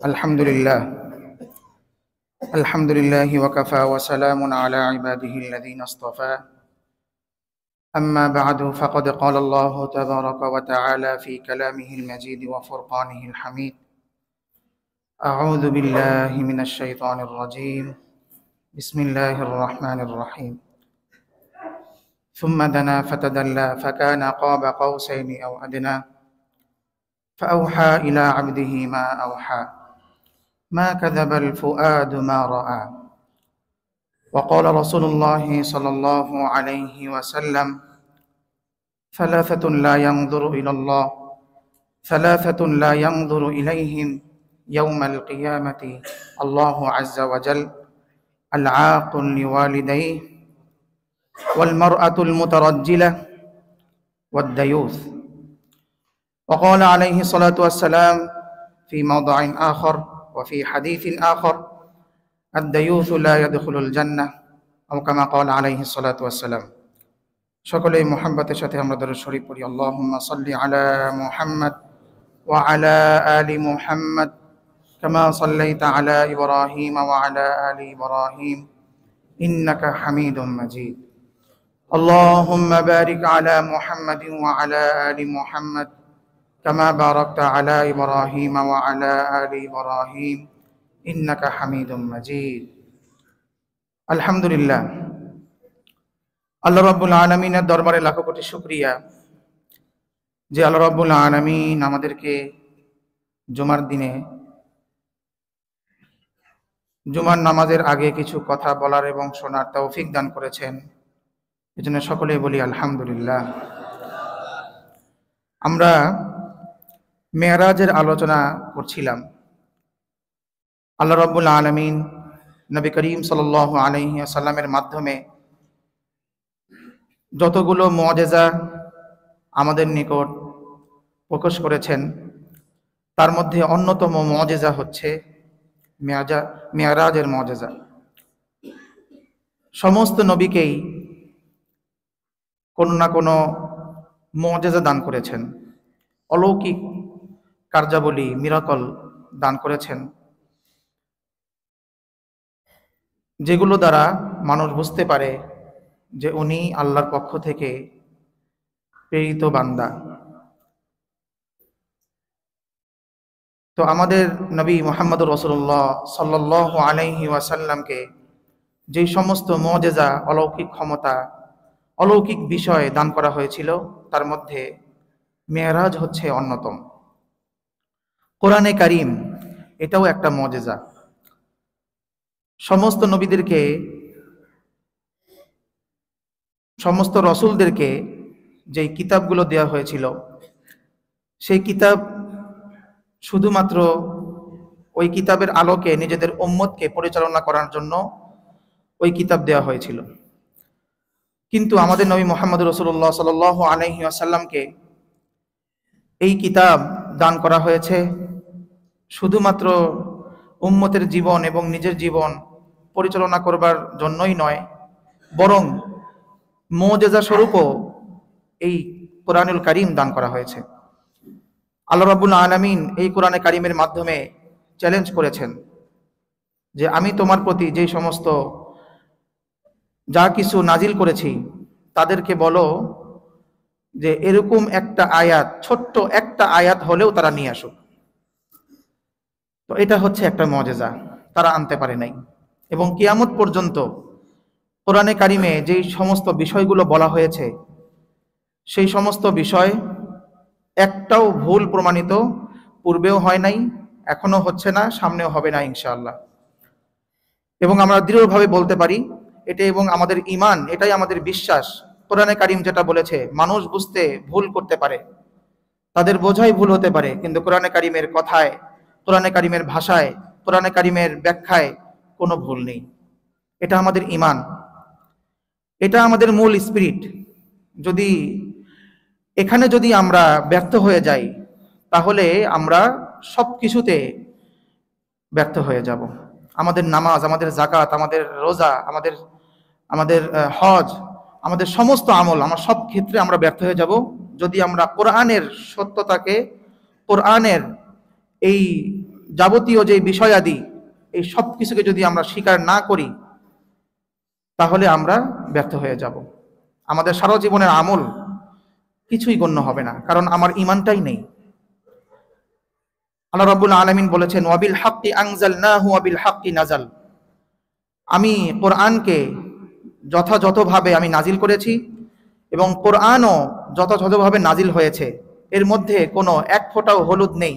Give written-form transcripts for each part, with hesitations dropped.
الحمد لله الحمد لله وكفى وسلام على عباده الذين اصطفى أما بعد فقد قال الله تبارك وتعالى في كلامه المجيد وفرقانه الحميد أعوذ بالله من الشيطان الرجيم بسم الله الرحمن الرحيم ثم دنا فتدلى فكان قاب قوسين أو أدنى فأوحى إلى عبده ما أوحى ما كذب الفؤاد ما رأى وقال رسول الله صلى الله عليه وسلم ثلاثة لا ينظر إلى الله ثلاثة لا ينظر إليهم يوم القيامة الله عز وجل العاق لوالديه والمرأة المترجلة والديوث وقال عليه الصلاة والسلام في موضع آخر وفي حديث آخر الديوث لا يدخل الجنة أو كما قال عليه الصلاة والسلام সকলেই মুহাব্বতের সাথে আমরা দরুদ শরীফ পড়ি আল্লাহুম্মা সাল্লি আলা মুহাম্মদ ওয়া আলা আলি মুহাম্মদ কামা সাল্লাইতা আলা ইব্রাহিম ওয়া আলা আলি ইব্রাহিম ইন্নাকা হামিদুম মাজিদ আল্লাহুম্মা বারিক আলা মুহাম্মাদিন ওয়া আলা আলি মুহাম্মদ কামা বারাকতা আলা ইব্রাহিম ওয়া আলা আলি ইব্রাহিম ইন্নাকা হামিদুম মাজিদ। আলহামদুলিল্লাহ, আল্লাহ রাব্বুল আলামিনের দরবারে লাখো কোটি শুকরিয়া যে আল্লাহ রাব্বুল আলামিন আমাদেরকে জুমার দিনে জুমার নামাজের আগে কিছু কথা বলার এবং শোনার তৌফিক দান করেছেন। এজন্য সকলেই বলি আলহামদুলিল্লাহ। আমরা মেরাজের আলোচনা করছিলাম। আল্লাহ রাব্বুল আলামিন নবী করিম সাল্লাল্লাহু আলাইহি ওয়াসাল্লামের মাধ্যমে যতগুলো মুআজিজা আমাদের নিকট প্রকাশ করেছেন তার মধ্যে অন্যতম মুআজিজা হচ্ছে মেরাজের মুআজিজা। সমস্ত নবীকেই কোনো না কোনো মুআজিজা দান করেছেন, অলৌকিক কার্যাবলী মিরাকল দান করেছেন, যেগুলো দ্বারা মানুষ বুঝতে পারে যে উনি আল্লাহর পক্ষ থেকে প্রেরিত বান্দা। তো আমাদের নবী মুহাম্মদুর রাসূলুল্লাহ সাল্লাল্লাহু আলাইহি ওয়াসাল্লামকে যে সমস্ত মুআজিজা, অলৌকিক ক্ষমতা, অলৌকিক বিষয় দান করা হয়েছিল তার মধ্যে মেরাজ হচ্ছে অন্যতম। কোরআনে কারীম এটাও একটা মুআজিজা। সমস্ত নবীদেরকে, সমস্ত রসুলদেরকে যেই কিতাবগুলো দেওয়া হয়েছিল সেই কিতাব শুধুমাত্র ওই কিতাবের আলোকে নিজেদের উম্মতকে পরিচালনা করার জন্য ওই কিতাব দেওয়া হয়েছিল। কিন্তু আমাদের নবী মুহাম্মদ রাসূলুল্লাহ সাল্লাল্লাহু আলাইহি ওয়াসাল্লামকে এই কিতাব দান করা হয়েছে শুধুমাত্র উম্মতের জীবন এবং নিজের জীবন পরিচালনা করবার জন্যই নয়, বরং মুআজিজা স্বরূপও এই কোরআনুল কারীম দান করা হয়েছে। আল্লাহ রাব্বুল আলামিন এই কোরআনে কারীমের মাধ্যমে চ্যালেঞ্জ করেছেন যে আমি তোমার প্রতি যে সমস্ত যা কিছু নাজিল করেছি তাদেরকে বলো যে এরকম একটা আয়াত, ছোট্ট একটা আয়াত হলেও তারা নিয়ে আসুক। তো এটা হচ্ছে একটা মুআজিজা, তারা আনতে পারে নাই। এবং কিয়ামত পর্যন্ত কোরআনে কারীমে যেই সমস্ত বিষয়গুলো বলা হয়েছে সেই সমস্ত বিষয় একটাও ভুল প্রমাণিত পূর্বেও হয় নাই, এখনো হচ্ছে না, সামনেও হবে না ইনশাআল্লাহ। এবং আমরা দৃঢ়ভাবে বলতে পারি এটা, এবং আমাদের ঈমান, এটাই আমাদের বিশ্বাস। কোরআনে কারীম যেটা বলেছে, মানুষ বুঝতে ভুল করতে পারে, তাদের বোঝাই ভুল হতে পারে, কিন্তু কোরআনে কারীমের কথায়, কোরআনে কারীমের ভাষায়, কোরআনে কারীমের ব্যাখ্যায় কোনো ভুল নেই। এটা আমাদের ঈমান, এটা আমাদের মূল স্পিরিট। যদি এখানে যদি আমরা ব্যর্থ হয়ে যাই তাহলে আমরা সব কিছুতে ব্যর্থ হয়ে যাব। আমাদের নামাজ, আমাদের যাকাত, আমাদের রোজা, আমাদের হজ, আমাদের সমস্ত আমল, আমার সব ক্ষেত্রে আমরা ব্যর্থ হয়ে যাব যদি আমরা কোরআনের সত্যতাকে, কোরআনের এই যাবতীয় যে বিষয়াদি, এই সব কিছুকে যদি আমরা স্বীকার না করি তাহলে আমরা ব্যর্থ হয়ে যাব। আমাদের সারা জীবনের আমল কিছুই গণ্য হবে না, কারণ আমার ঈমানটাই নেই। আল্লাহ রাব্বুল আলামিন বলেছেন, ওয়াবিল হাক্কি আনজালনাহু ওয়াবিল হাক্কি নাজাল। আমি কোরআনকে যথাযথভাবে আমি নাজিল করেছি এবং কোরআনও যথাযথভাবে নাজিল হয়েছে। এর মধ্যে কোনো এক ফোঁটাও হলুদ নেই,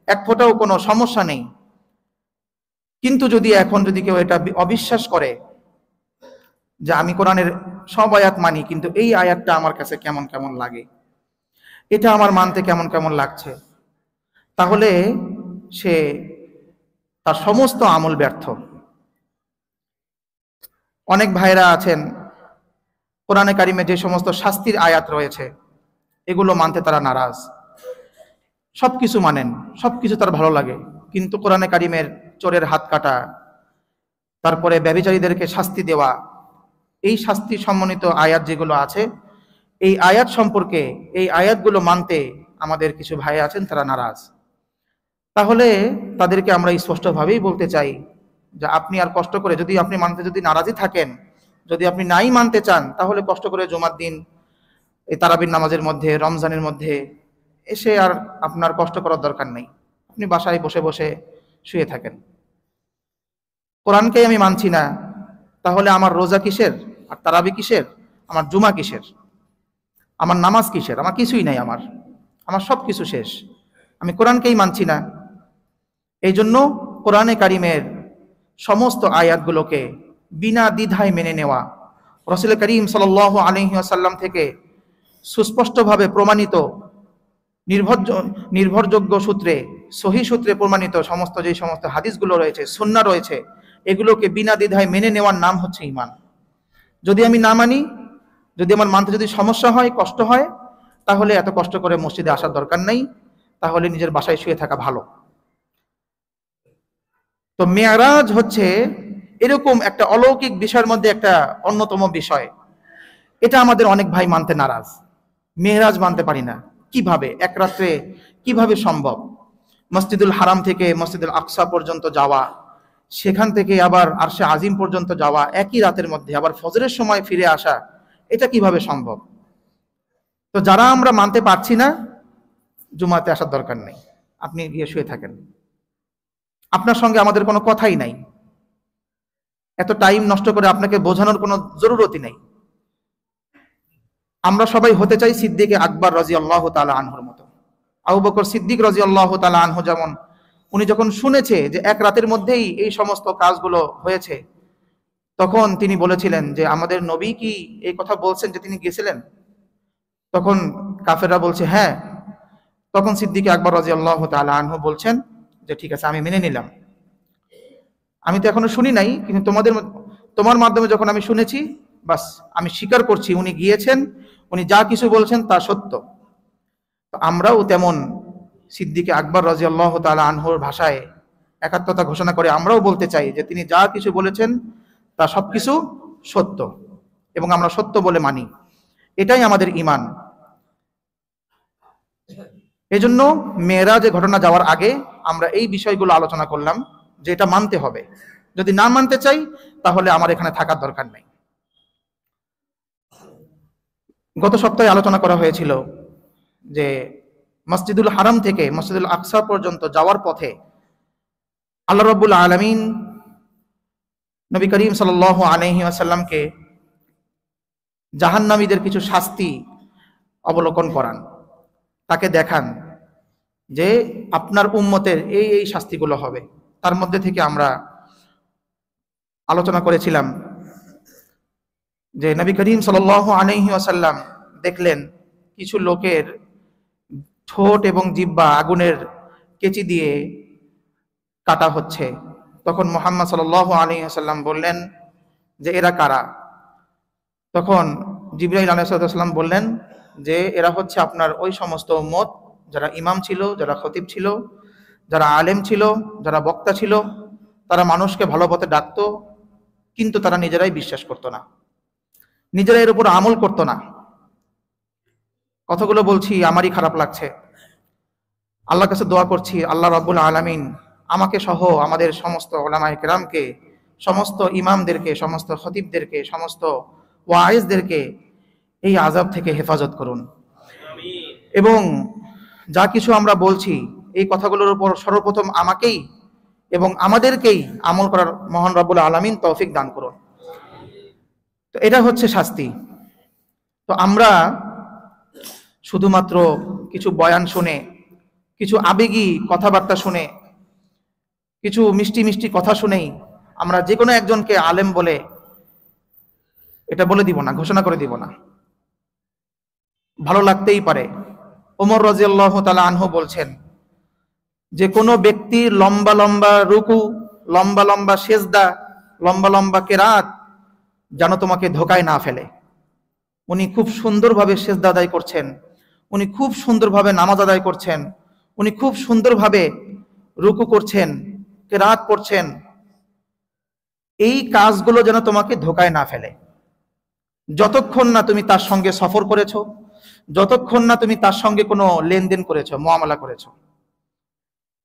এক ফোঁটাও কোনো সমস্যা নেই। কিন্তু যদি কেউ এটা অবিশ্বাস করে যে আমি কোরআনের সব আয়াত মানি, কিন্তু এই আয়াতটা আমার কাছে কেমন কেমন লাগে, এটা আমার মানতে কেমন কেমন লাগছে, তাহলে সে তার সমস্ত আমল ব্যর্থ। অনেক ভাইরা আছেন কোরআনে কারিমে যে সমস্ত শাস্তির আয়াত রয়েছে এগুলো মানতে তারা নারাজ। সবকিছু মানেন, সবকিছু তার ভালো লাগে, কিন্তু কোরআনে কারিমের চোরের হাত কাটা, তারপরে ব্যভিচারীদেরকে শাস্তি দেওয়া, এই শাস্তি সম্বন্ধিত আয়াত যেগুলো আছে, এই আয়াত সম্পর্কে, এই আয়াতগুলো মানতে আমাদের কিছু ভাই আছেন তারা নারাজ। তাহলে তাদেরকে আমরা স্পষ্টভাবেই বলতে চাই যে আপনি আর কষ্ট করে, যদি আপনি মানতে যদি নারাজই থাকেন, যদি আপনি নাই মানতে চান, তাহলে কষ্ট করে জুমার দিন এই তারাবির নামাজের মধ্যে, রমজানের মধ্যে এসে আর আপনার কষ্ট করার দরকার নেই। আপনি বাসায় বসে বসে শুয়ে থাকেন। কোরআনকেই আমি মানছি না, তাহলে আমার রোজা কিসের, আর তারাবি কিসের, আমার জুমা কিসের, আমার নামাজ কিসের? আমার কিছুই নাই, আমার সব কিছু শেষ। আমি কোরআনকেই মানছি না। এই জন্য কোরআনে কারিমের সমস্ত আয়াতগুলোকে বিনা দ্বিধায় মেনে নেওয়া, রাসূল করিম সাল্লাল্লাহু আলাইহি ওয়াসাল্লাম থেকে সুস্পষ্টভাবে প্রমাণিত, নির্ভরযোগ্য সূত্রে, সহিহ সূত্রে প্রমাণিত যে সমস্ত হাদিসগুলো রয়েছে, সুন্নাহ রয়েছে, এগুলোকে বিনা দ্বিধায় মেনে নেওয়ার নাম হচ্ছে ঈমান। যদি আমি না মানি, যদি আমার মানতে যদি সমস্যা হয়, কষ্ট হয়, তাহলে এত কষ্ট করে মসজিদে আসার দরকার নেই, তাহলে নিজের বাসায় শুয়ে থাকা ভালো। তো মেরাজ হচ্ছে এরকম একটা অলৌকিক বিষয়ের মধ্যে একটা অন্যতম বিষয়। এটা আমাদের অনেক ভাই মানতে নারাজ। মেরাজ মানতে পারি না, কিভাবে এক রাত্রে কিভাবে সম্ভব? মসজিদুল হারাম থেকে মসজিদুল আকসা পর্যন্ত যাওয়া, সেখান থেকে আবার আরশে আজিম পর্যন্ত যাওয়া একই রাতের মধ্যে, আবার ফজরের সময় ফিরে আসা, এটা কিভাবে সম্ভব? তো যারা আমরা মানতে পারছি না, জুমাতে আসার দরকার নেই, আপনি গিয়ে শুয়ে থাকেন। আপনার সঙ্গে আমাদের কোনো কথাই নাই, এত টাইম নষ্ট করে আপনাকে বোঝানোর কোনো জরুরতই নেই। আমরা সবাই হতে চাই সিদ্দিকে আকবর রাদিয়াল্লাহু তাআলা আনহুর মতো। আবু বকর সিদ্দিক রাদিয়াল্লাহু তাআলা আনহু যেমন, উনি যখন শুনেছে যে এক রাতের মধ্যেই এই সমস্ত কাজগুলো হয়েছে, তখন তিনি বলেছিলেন যে আমাদের নবী কি এই কথা বলছেন যে তিনি গেছিলেন? তখন কাফেররা বলছে হ্যাঁ। তখন সিদ্দিকে আকবর রাদিয়াল্লাহু তাআলা আনহু বলছেন যে ঠিক আছে, আমি মেনে নিলাম। আমি তো এখনো শুনি নাই, কিন্তু তোমার মাধ্যমে যখন আমি শুনেছি, বাস আমি স্বীকার করছি উনি গিয়েছেন, উনি যা কিছু বলছেন তা সত্য। তো আমরাও তেমন সিদ্দিকে আকবর রাদিয়াল্লাহু তাআলা আনহুর ভাষায় একাত্মতা ঘোষণা করে আমরাও বলতে চাই যে তিনি যা কিছু বলেছেন তা সবকিছু সত্য, এবং আমরা সত্য বলে মানি। এটাই আমাদের ঈমান। এজন্য মেরাজে ঘটনা যাওয়ার আগে আমরা এই বিষয়গুলো আলোচনা করলাম যে এটা মানতে হবে। যদি না মানতে চাই, তাহলে আমার এখানে থাকার দরকার নেই। গত সপ্তাহে আলোচনা করা হয়েছিল যে মসজিদুল হারাম থেকে মসজিদুল আকসা পর্যন্ত যাওয়ার পথে আল্লাহ রাব্বুল আলামিন নবী করিম সাল্লাল্লাহু আলাইহি ওয়াসাল্লামকে জাহান্নামীদের কিছু শাস্তি অবলোকন করান, তাকে দেখান যে আপনার উম্মতের এই এই শাস্তিগুলো হবে। তার মধ্যে থেকে আমরা আলোচনা করেছিলাম যে নবী করিম সাল্লাল্লাহু আলাইহি ওয়াসাল্লাম দেখলেন কিছু লোকের ঠোঁট এবং জিহ্বা আগুনের কেচি দিয়ে কাটা হচ্ছে। তখন মুহাম্মদ সাল্লাল্লাহু আলাইহি ওয়াসাল্লাম বললেন যে এরা কারা? তখন জিবরাইল আলাইহিস সালাম বললেন যে এরা হচ্ছে আপনার ওই সমস্ত উম্মত যারা ইমাম ছিল, যারা খতিব ছিল, যারা আলেম ছিল, যারা বক্তা ছিল, তারা মানুষকে ভালো পথে ডাকতো, কিন্তু তারা নিজেরাই বিশ্বাস করতো না, নিজেরা এর উপর আমল করতো না। কথাগুলো বলছি, আমারই খারাপ লাগছে। আল্লাহর কাছে দোয়া করছি, আল্লাহ রাব্বুল আলামিন আমাকে সহ আমাদের সমস্ত উলামায়ে কেরামকে, সমস্ত ইমামদেরকে, সমস্ত খতিবদেরকে, সমস্ত ওয়াইজদেরকে এই আযাব থেকে হেফাজত করুন। এবং যা কিছু আমরা বলছি এই কথাগুলোর উপর সর্বপ্রথম আমাকেই এবং আমাদেরকেই আমল করার মহান রব্বুল আলামিন তৌফিক দান করুন। তো এটা হচ্ছে শাস্তি। তো আমরা শুধুমাত্র কিছু বয়ান শুনে, কিছু আবেগী কথাবার্তা শুনে, কিছু মিষ্টি মিষ্টি কথা শুনেই আমরা যে কোনো একজনকে আলেম বলে এটা বলে দিব না, ঘোষণা করে দিব না। ভালো লাগতেই পারে। ওমর রাদিয়াল্লাহু তাআলা আনহু বলছেন যে কোনো ব্যক্তি লম্বা লম্বা রুকু, লম্বা লম্বা সেজদা, লম্বা লম্বা কেরাত যেন তোমাকে ধোকায় না ফেলে। উনি খুব সুন্দরভাবে সেজদা আদায় করছেন, উনি খুব সুন্দরভাবে নামাজ আদায় করছেন, উনি খুব সুন্দরভাবে রুকু করছেন, কেরাত পড়ছেন। এই কাজগুলো যেন তোমাকে ধোকায় না ফেলে। যতক্ষণ না তুমি তার সঙ্গে সফর করেছো, যতক্ষণ না তুমি তার সঙ্গে কোনো লেনদেন করেছো, মুআমালা করেছো,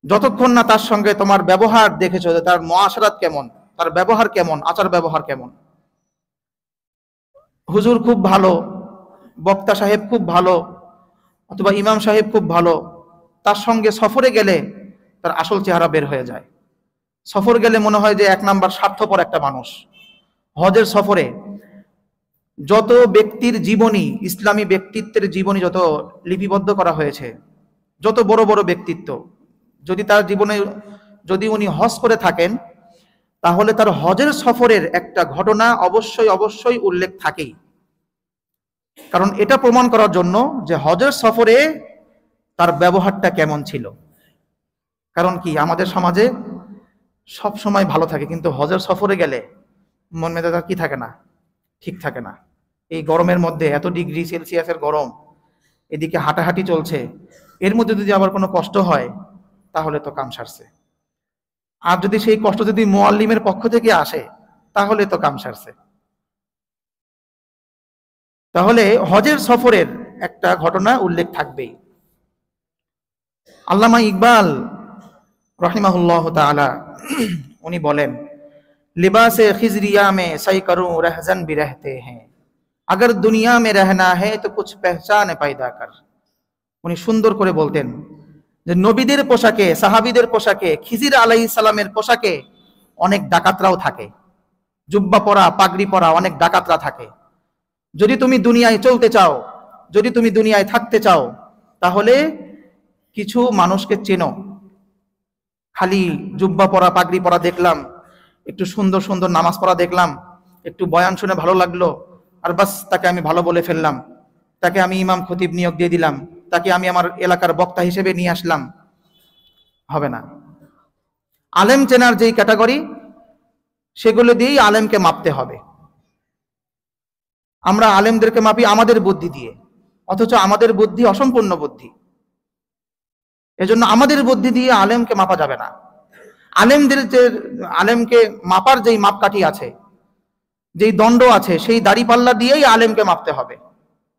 যতক্ষণ না তার সঙ্গে তোমার ব্যবহার দেখেছো যে তার মুআশারাত কেমন, তার ব্যবহার কেমন, আচার ব্যবহার কেমন। হুজুর খুব ভালো, বক্তা সাহেব খুব ভালো, অথবা ইমাম সাহেব খুব ভালো, তার সঙ্গে সফরে গেলে তার আসল চেহারা বের হয়ে যায়। সফর গেলে মনে হয় যে এক নাম্বার স্বার্থপর একটা মানুষ। হজের সফরে যত ব্যক্তির জীবনী, ইসলামী ব্যক্তিত্বের জীবনী যত লিপিবদ্ধ করা হয়েছে, যত বড় বড় ব্যক্তিত্ব, যদি তার জীবনে যদি উনি হজ করে থাকেন তাহলে তার হজের সফরের একটা ঘটনা অবশ্যই অবশ্যই উল্লেখ থাকেই। কারণ এটা প্রমাণ করার জন্য যে হজের সফরে তার ব্যবহারটা কেমন ছিল। কারণ কি আমাদের সমাজে সব সময় ভালো থাকে, কিন্তু হজের সফরে গেলে মন মেজাজ কি থাকে না, ঠিক থাকে না। এই গরমের মধ্যে এত ডিগ্রি সেলসিয়াসের গরম, এদিকে হাঁটাহাঁটি চলছে, এর মধ্যে যদি আবার কোনো কষ্ট হয় তাহলে তো কাম সারছে। আর যদি সেই কষ্ট যদি মুআল্লিমের পক্ষ থেকে আসে তাহলে তো কাম সারছে। তাহলে হজের সফরের একটা ঘটনা উল্লেখ থাকবেই। আল্লামা ইকবাল রাহিমাহুল্লাহ তাআলা উনি বলেন, লিবাসে খিজরিয়া মে সাই করুं रहजन भी रहते हैं, अगर दुनिया में रहना है तो कुछ पहचान पैदा कर। উনি সুন্দর করে বলতেন যে নবীদের পোশাকে, সাহাবীদের পোশাকে, খিজির আলাইহিস সালামের পোশাকে অনেক ডাকাতরাও থাকে, জুব্বা পরা, পাগড়ি পরা অনেক ডাকাতরা থাকে। যদি তুমি দুনিয়ায় চলতে চাও, যদি তুমি দুনিয়ায় থাকতে চাও, তাহলে কিছু মানুষকে চেনো। খালি জুব্বা পরা, পাগড়ি পরা দেখলাম, একটু সুন্দর সুন্দর নামাজ পড়া দেখলাম, একটু বয়ান শুনে ভালো লাগলো, আর বাস তাকে আমি ভালো বলে ফেললাম, তাকে আমি ইমাম খতিব নিয়োগ দিয়ে দিলাম, তাকে আমি আমার এলাকার বক্তা হিসেবে নিয়ে আসলাম, হবে না। আলেম চেনার যেই ক্যাটাগরি, সেগুলো দিয়েই আলেমকে মাপতে হবে। আমরা আলেমদেরকে মাপি আমাদের বুদ্ধি দিয়ে, অথচ আমাদের বুদ্ধি অসম্পূর্ণ বুদ্ধি। এজন্য আমাদের বুদ্ধি দিয়ে আলেমকে মাপা যাবে না। আলেমদের যে আলেমকে মাপার যেই মাপকাঠি আছে, যেই দণ্ড আছে, সেই দাড়িপাল্লা দিয়েই আলেমকে মাপতে হবে।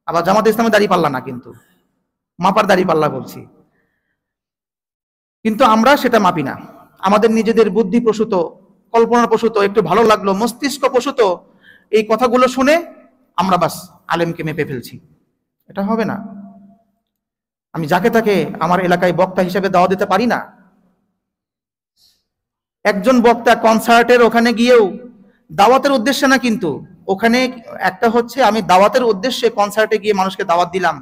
আবার জামাত ইসলামে দাড়িপাল্লা না, কিন্তু মাপার দাড়িপাল্লা বলছি। কিন্তু আমরা সেটা মাপি না। আমাদের নিজেদের বুদ্ধি প্রসূত, কল্পনা প্রসূত, একটু ভালো লাগলো, মস্তিষ্ক প্রসূত এই কথাগুলো শুনে আমরা বাস আলেমকে মেপে ফেলছি। এটা হবে না। আমি যাকে তাকে আমার এলাকায় বক্তা হিসেবে দাওয়া দিতে পারি না। একজন বক্তা কনসার্টের ওখানে গিয়েও দাওয়াতের উদ্দেশ্যে না, কিন্তু ওখানে একটা হচ্ছে আমি দাওয়াতের উদ্দেশ্যে কনসার্টে গিয়ে মানুষকে দাওয়াত দিলাম,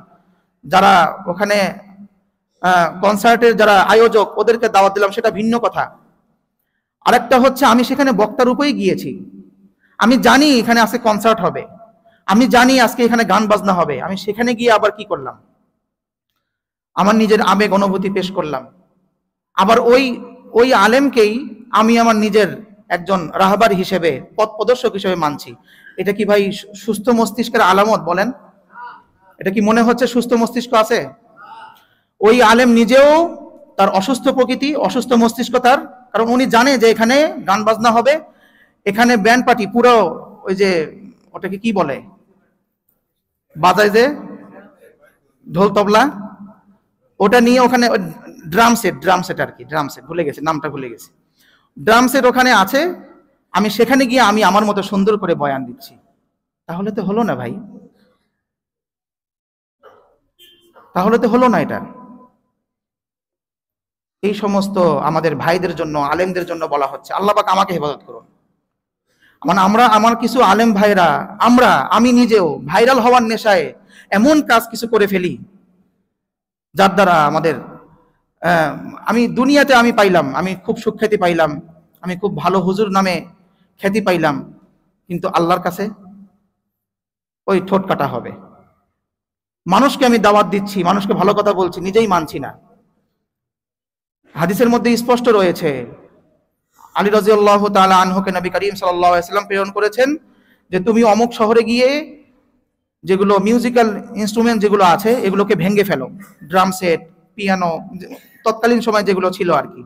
যারা ওখানে কনসার্টের যারা আয়োজক ওদেরকে দাওয়াত দিলাম, সেটা ভিন্ন কথা। আরেকটা হচ্ছে আমি সেখানে বক্তার রূপেই গিয়েছি, আমি জানি এখানে আজকে কনসার্ট হবে, আমি জানি আজকে এখানে গান বাজনা হবে, আমি সেখানে গিয়ে আবার কি করলাম, আমার নিজের আবেগ অনুভূতি পেশ করলাম। আবার ওই আলেমকেই আমি আমার নিজের একজন রাহবার হিসেবে, পথ প্রদর্শক হিসেবে মানছি। এটা কি ভাই সুস্থ মস্তিষ্কের আলামত বলেন? এটা কি মনে হচ্ছে সুস্থ মস্তিষ্ক আছে? ওই আলেম নিজেও তার অসুস্থ প্রকৃতি, অসুস্থ মস্তিষ্ক তার, কারণ উনি জানে যে এখানে গান বাজনা হবে, এখানে ব্যান্ড পার্টি পুরো ওই যে ওটাকে কি বলে বাজায় যে ঢোল তবলা, ওটা নিয়ে ওখানে ড্রাম সেট আর কি, ড্রাম সেট ভুলে গেছি, নামটা ভুলে গেছি। ড্রাম সেট ওখানে আছে, আমি সেখানে গিয়ে আমি আমার মতো সুন্দর করে বয়ান দিচ্ছি। তাহলে তো হলো না ভাই, তাহলে তো হলো না এটা। এই সমস্ত আমাদের ভাইদের জন্য, আলেমদের জন্য বলা হচ্ছে, আল্লাহ পাক আমাকে হেফাজত করুন। মানে আমার কিছু আলেম ভাইরা, আমি নিজেও ভাইরাল হওয়ার নেশায় এমন কাজ কিছু করে ফেলি যার দ্বারা আমাদের আমি দুনিয়াতে আমি পাইলাম, আমি খুব সুখ্যাতি পাইলাম, আমি খুব ভালো হুজুর নামে খ্যাতি পাইলাম, কিন্তু আল্লাহর কাছে ওই ঠোঁট কাটা হবে। মানুষকে আমি দাওয়াত দিচ্ছি, মানুষকে ভালো কথা বলছি, নিজেই মানছি না। হাদিসের মধ্যে স্পষ্ট রয়েছে, আলী রাদিয়াল্লাহু তাআলা আনহুকে নবী করিম সাল্লাল্লাহু আলাইহি ওয়াসাল্লাম প্রেরণ করেছেন যে তুমি অমুক শহরে গিয়ে যেগুলো মিউজিক্যাল ইনস্ট্রুমেন্ট যেগুলো আছে এগুলোকে ভেঙে ফেলো, ড্রাম সেট, পিয়ানো, তৎকালীন সময় যেগুলো ছিল আর কি,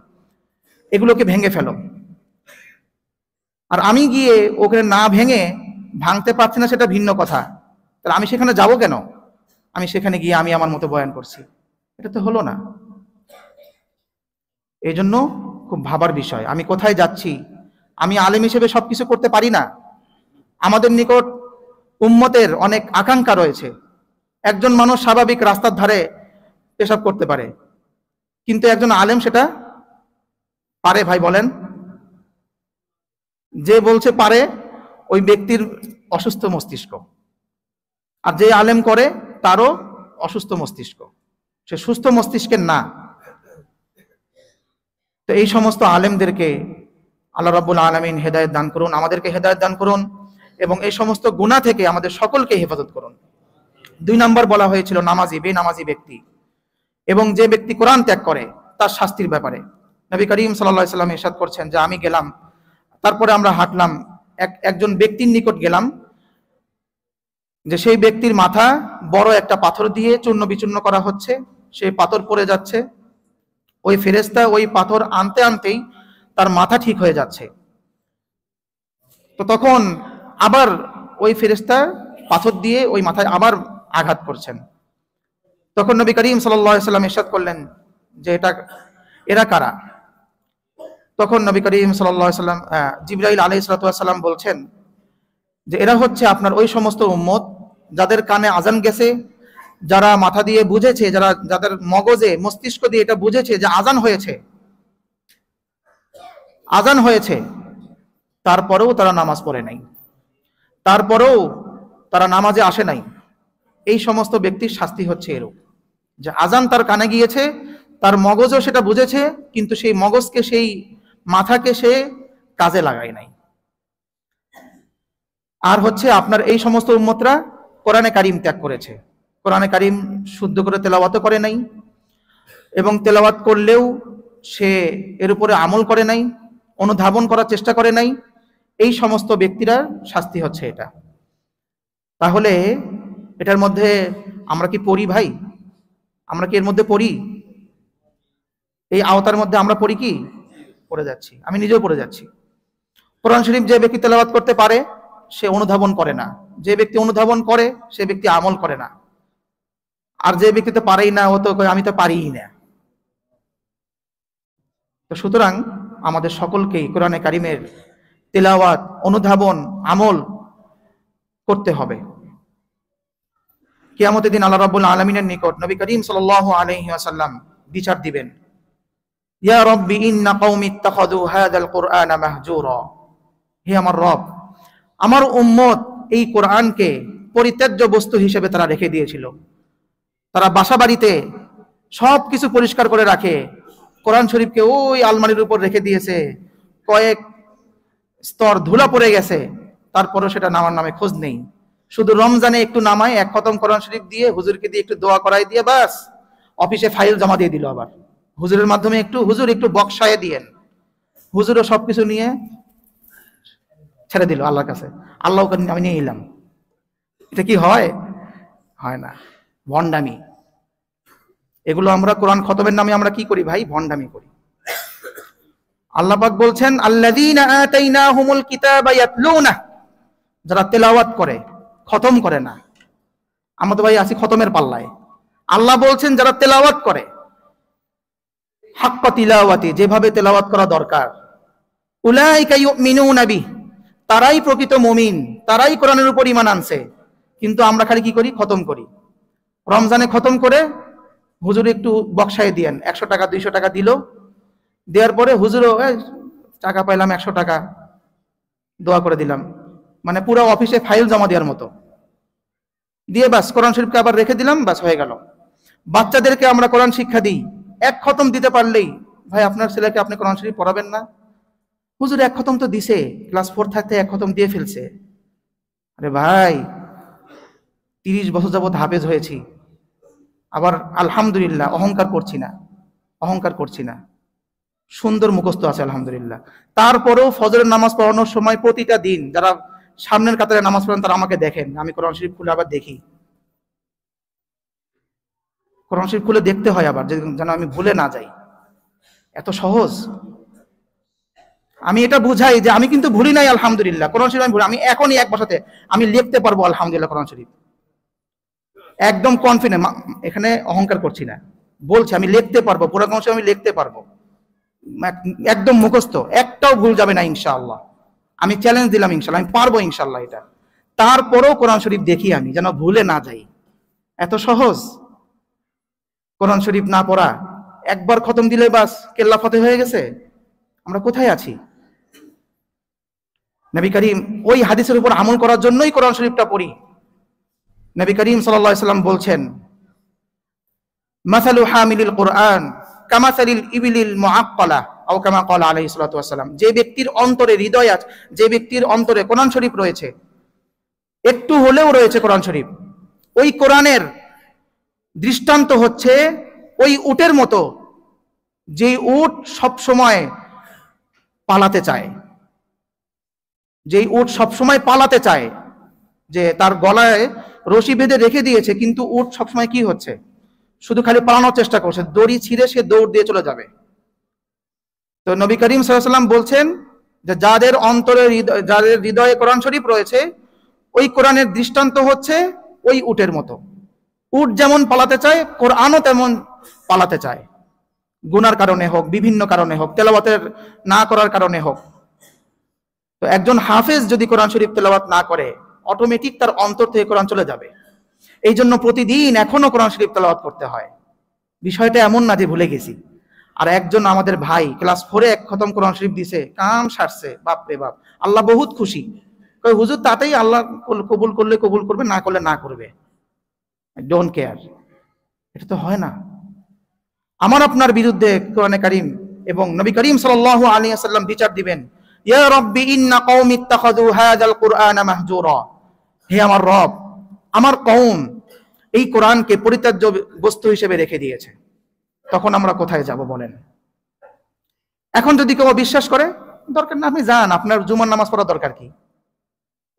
এগুলোকে ভেঙে ফেলো। আর আমি গিয়ে ওকে না ভেঙে, ভাঙতে পারছি না সেটা ভিন্ন কথা, তাহলে আমি সেখানে যাব কেন? আমি সেখানে গিয়ে আমি আমার মতো বয়ান করছি, এটা তো হলো না। এই জন্য খুব ভাবার বিষয়, আমি কোথায় যাচ্ছি। আমি আলেম হিসেবে সবকিছু করতে পারি না। আমাদের নিকট উম্মতের অনেক আকাঙ্ক্ষা রয়েছে। একজন মানুষ স্বাভাবিক রাস্তার ধারে পেশাব করতে পারে, কিন্তু একজন আলেম সেটা পারে ভাই? বলেন। যে বলছে পারে ওই ব্যক্তির অসুস্থ মস্তিষ্ক, আর যে আলেম করে তারও অসুস্থ মস্তিষ্ক, সে সুস্থ মস্তিষ্কের না। তো এই সমস্ত আলেমদেরকে আল্লাহ রাব্বুল আলামিন হেদায়েত দান করুন, আমাদেরকে হেদায়েত দান করুন, এবং এই সমস্ত গুনাহ থেকে আমাদের সকলকে হেফাজত করুন। 2 নম্বর বলা হয়েছিল নামাজি, বেনামাজি ব্যক্তি এবং যে ব্যক্তি কোরআন ত্যাগ করে তার শাস্তির ব্যাপারে। নবী করিম সাল্লাল্লাহু আলাইহি সাল্লাম ইরশাদ করছেন যে আমি গেলাম, তারপরে আমরা হাঁটলাম, একজন ব্যক্তির নিকট গেলাম যে সেই ব্যক্তির মাথা বড় একটা পাথর দিয়ে চূর্ণ বিচূর্ণ করা হচ্ছে, সেই পাথর পড়ে যাচ্ছে, ওই ফেরেশতা ওই পাথর আনতে আনতেই তার মাথা ঠিক হয়ে যাচ্ছে। তো তখন আবার ওই ফেরেশতা পাথর দিয়ে ওই মাথায় আবার আঘাত করছেন। তখন নবী করিম সাল্লাল্লাহু আলাইহি সাল্লাম ইরশাদ করলেন যে এরা কারা? তখন নবী করিম সাল্লাল্লাহু আলাইহি সাল্লাম, জিবরাইল আলাইহিস সালাতু ওয়াস সালাম বলছেন যে এরা হচ্ছে আপনার ওই সমস্ত উম্মত যাদের কানে আজান গেছে, যারা মাথা দিয়ে বুঝেছে, যাদের মগজে মস্তিষ্ক দিয়ে এটা বুঝেছে যে আজান হয়েছে, তারপরেও তারা নামাজ পড়ে নাই, তারপরেও তারা নামাজে আসে নাই। এই সমস্ত ব্যক্তির শাস্তি হচ্ছে এরূপ, যে আজান তার কানে গিয়েছে, তার মগজও সেটা বুঝেছে, কিন্তু সেই মগজকে, সেই মাথাকে সে কাজে লাগায় নাই। আর হচ্ছে আপনার এই সমস্ত উম্মতরা কোরআনে কারিম ত্যাগ করেছে, কোরআনে কারিম শুদ্ধ করে তেলাওয়াতও করে নাই, এবং তেলাওয়াত করলেও সে এর উপরে আমল করে নাই, অনুধাবন করার চেষ্টা করে নাই। এই সমস্ত ব্যক্তিরা শাস্তি হচ্ছে এটা। তাহলে এটার মধ্যে আমরা কি পড়ি ভাই? আমরা কি এর মধ্যে পড়ি? এই আওতার মধ্যে আমরা পড়ি কি? পড়ে যাচ্ছি, আমি নিজেও পড়ে যাচ্ছি। কোরআন শরীফ যে ব্যক্তি তেলাওয়াত করতে পারে সে অনুধাবন করে না, যে ব্যক্তি অনুধাবন করে সে ব্যক্তি আমল করে না, আর যে ব্যক্তি তো পারেই না ও তো আমি তো পারিই না। তো সুতরাং আমাদের সকলকেই কোরআনে কারিমের তেলাওয়াত, অনুধাবন, আমল করতে হবে। কিয়ামতের দিন আল্লাহ রাব্বুল আলামিনের নিকট নবী করিম সাল্লাল্লাহু আলাইহি ওয়াসাল্লাম বিচার দিবেন, ইয়া রাব্বি ইন্না কওমি ইত্তাখাযু হাযাল কুরআনা মাহজুরা। হে আমার রব, আমার উম্মত এই কোরআনকে পরিত্যাজ্য বস্তু হিসেবে তারা রেখে দিয়েছিল। তারা বাসা বাড়িতে সব কিছু পরিষ্কার করে রাখে, কোরআন শরীফকে ওই আলমারির উপর রেখে দিয়েছে, কয়েক স্তর ধুলা পড়ে গেছে, তারপরও সেটা নামার নামে খোঁজ নেই। শুধু রমজানে একটু নামায়, এক খতম কোরআন শরীফ দিয়ে হুজুরকে দিয়ে একটু দোয়া করাই দিয়ে বাস অফিসে ফাইল জমা দিয়ে দিল। আবার হুজুরের মাধ্যমে হুজুর একটু বক্সায় দিয়েন, হুজুরও সবকিছু নিয়ে ছেড়ে দিল আল্লাহর কাছে, আল্লাহকে আমি নিয়ে এলাম। এটা কি হয়? হয় না, ভণ্ডামি। এগুলো আমরা কোরআন খতমের নামে আমরা কি করি ভাই? ভণ্ডামি করি। আল্লাহ পাক বলছেন আল্লাযীনা আতাইনাহুমুল কিতাবা ইয়াতলুনা, যারা তেলাওয়াত করে, খতম করে না। আমরা তো ভাই আছি খতমের পাল্লায়। আল্লাহ বলছেন যারা তেলাওয়াত করে, হাক্কা তিলাওয়াতি, যেভাবে তেলাওয়াত করা দরকার। উলাইকা ইউমিনুনা বিহি, তারাই প্রকৃত মুমিন, তারাই কোরআনের উপর ঈমান আনছে। কিন্তু আমরা খালি কি করি? খতম করি। রমজানে খতম করে হুজুর একটু বক্সায় দিয়েন, 100 টাকা 200 টাকা দিল, দেওয়ার পরে হুজুরও টাকা পাইলাম 100 টাকা, দোয়া করে দিলাম, মানে পুরো অফিসে ফাইল জমা দেওয়ার মতো দিয়ে বাস কোরআন শরীফকে আবার রেখে দিলাম, বাস হয়ে গেল। বাচ্চাদেরকে আমরা কোরআন শিক্ষা দিই, এক খতম দিতে পারলেই, ভাই আপনার ছেলেকে আপনি কোরআন শরীফ পড়াবেন না? হুজুর এক খতম তো দিছে, ক্লাস 4 থাকতে এক খতম দিয়ে ফেলছে। আরে ভাই 30 বছর যাবত হাফেজ হয়েছি, আবার আলহামদুলিল্লাহ অহংকার করছি না, অহংকার করছি না, সুন্দর মুখস্থ আছে আলহামদুলিল্লাহ। তারপরেও ফজরের নামাজ পড়ানোর সময় প্রতিটা দিন যারা সামনের কাতারে নামাজ পড়েন তারা আমাকে দেখেন, আমি কোরআন শরীফ খুলে আবার দেখি, কোরআন শরীফ খুলে দেখতে হয় আবার, যেন আমি ভুলে না যাই। এত সহজ। আমি এটা বুঝাই যে আমি কিন্তু ভুলি নাই আলহামদুলিল্লাহ, কোরআন শরীফ আমি ভুলি, আমি এখনই এক বসাতে আমি লিখতে পারবো আলহামদুলিল্লাহ কোরআন শরীফ, একদম কনফিডেন্ট, এখানে অহংকার করছি না, বলছি আমি লিখতে পারবো, পুরো কোরআন শরীফ আমি লিখতে পারবো, একদম মুখস্থ, একটাও ভুল যাবে না ইনশাআল্লাহ। আমি চ্যালেঞ্জ দিলাম ইনশাআল্লাহ, আমি পারবো ইনশাআল্লাহ এটা। তারপরেও কোরআন শরীফ দেখি আমি, যেন ভুলে না যাই। এত সহজ কোরআন শরীফ না পড়া, একবার খতম দিলে বাস কেল্লা ফতে হয়ে গেছে। আমরা কোথায় আছি? নবী করিম ওই হাদিসের উপর আমল করার জন্যই কোরআন শরীফটা পড়ি। নবী করিম সাল্লাল্লাহু আলাইহি সাল্লাম বলছেন, মাসালু হামিলিল কুরআন কামাসালিল ইবিলিল মুআক্কালা আও কামা ক্বালা আলাইহিস সালাতু ওয়াস সালাম। যে ব্যক্তির অন্তরে হৃদয় আছে, যে ব্যক্তির অন্তরে কোরআন শরীফ রয়েছে, একটু হলেও রয়েছে কোরআন শরীফ, ওই কোরআনের দৃষ্টান্ত হচ্ছে ওই উটের মতো, যে উট সব সময় পালাতে চায়, যেই উট সবসময় পালাতে চায়, যে তার গলায় রশি বেঁধে রেখে দিয়েছে, কিন্তু উট সবসময় কি হচ্ছে? শুধু খালি পালানোর চেষ্টা করছে, দড়ি ছিঁড়ে সে দৌড় দিয়ে চলে যাবে। তো নবী করিম সাল্লাল্লাহু আলাইহি ওয়াসাল্লাম বলছেন যে যাদের অন্তরে, যাদের হৃদয়ে কোরআন শরীফ রয়েছে, ওই কোরআনের দৃষ্টান্ত হচ্ছে ওই উটের মতো। উট যেমন পালাতে চায়, কোরআনও তেমন পালাতে চায়, গুনার কারণে হোক, বিভিন্ন কারণে হোক, তেলাওয়াতের না করার কারণে হোক। তো একজন হাফেজ যদি কোরআন শরীফ তেলাওয়াত না করে, অটোমেটিক তার অন্তর থেকে কোরআন চলে যাবে। এই জন্য প্রতিদিন এখনো কোরআন শরীফ তেলাওয়াত করতে হয়। বিষয়টা এমন না যে ভুলে গেছি। আর একজন আমাদের ভাই ক্লাস 4-এ এক খতম কোরআন শরীফ দিছে, কাম সারছে, বাপ রে বাপ, আল্লাহ বহুত খুশি। কই হুজুর তাতেই আল্লাহ কবুল করলে কবুল করবে, না করলে না করবে, ডোন্ট কেয়ার। এটা তো হয় না। আমার আপনার বিরুদ্ধে কোরআনে কারীম এবং নবী করিম সাল্লাল্লাহু আলাইহি ওয়াসাল্লাম বিচার দিবেন, ইয়া রাব্বি ইন্না কওমি ইত্তাখাযু হাযাল কুরআনা মাহজুরা। হে আমার রব, আমার কওম এই কোরআনকে পরিত্যাজ্য বস্তু হিসেবে রেখে দিয়েছে। তখন আমরা কোথায় যাব বলেন? এখন যদি কেউ বিশ্বাস করে, দরকার না, আপনি যান, আপনার জুমার নামাজ পড়ার দরকার কি?